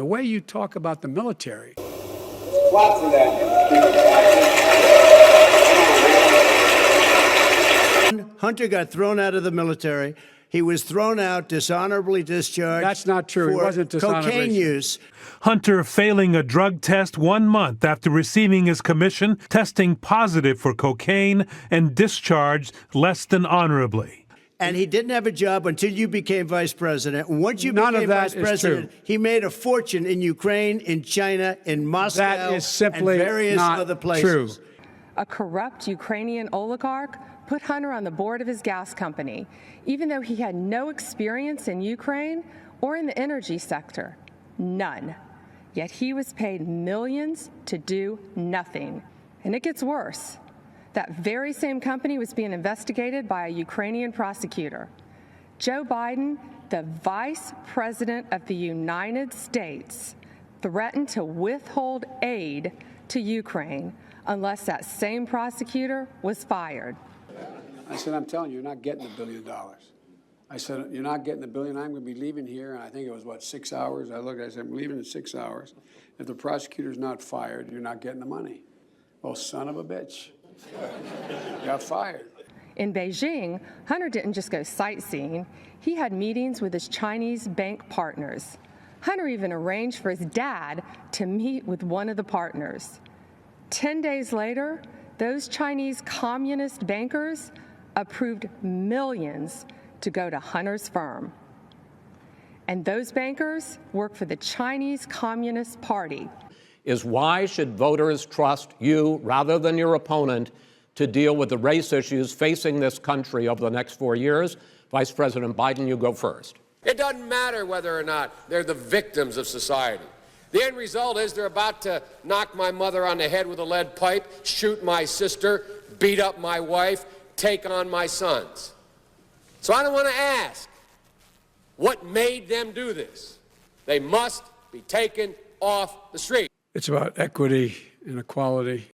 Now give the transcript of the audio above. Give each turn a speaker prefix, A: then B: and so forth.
A: The way you talk about the military.
B: Hunter got thrown out of the military. He was thrown out, dishonorably discharged.
A: That's not true.
B: For
A: It wasn't dishonorably.
B: cocaine use.
C: Hunter failing a drug test 1 month after receiving his commission, testing positive for cocaine, and discharged less than honorably.
B: And he didn't have a job until you became vice president. And once you
A: None of
B: became
A: that
B: vice
A: is
B: president,
A: true.
B: he made a fortune in Ukraine, in China, in Moscow,
A: That is simply
B: and various
A: not
B: other places.
A: true.
D: A corrupt Ukrainian oligarch put Hunter on the board of his gas company, even though he had no experience in Ukraine or in the energy sector. None. Yet he was paid millions to do nothing. And it gets worse. That very same company was being investigated by a Ukrainian prosecutor. Joe Biden, the Vice President of the United States, threatened to withhold aid to Ukraine unless that same prosecutor was fired.
A: I said, I'm telling you, you're not getting $1 billion. I said, you're not getting $1 billion. I'm going to be leaving here. And I think it was, 6 hours? I said, I'm leaving in 6 hours. If the prosecutor's not fired, you're not getting the money. Well, son of a bitch. Got fired.
D: In Beijing, Hunter didn't just go sightseeing. He had meetings with his Chinese bank partners. Hunter even arranged for his dad to meet with one of the partners. 10 days later, those Chinese communist bankers approved millions to go to Hunter's firm. And those bankers work for the Chinese Communist Party.
E: Is why should voters trust you rather than your opponent to deal with the race issues facing this country over the next 4 years? Vice President Biden, you go first.
F: It doesn't matter whether or not they're the victims of society. The end result is they're about to knock my mother on the head with a lead pipe, shoot my sister, beat up my wife, take on my sons. So I don't want to ask what made them do this. They must be taken off the street.
A: It's about equity and equality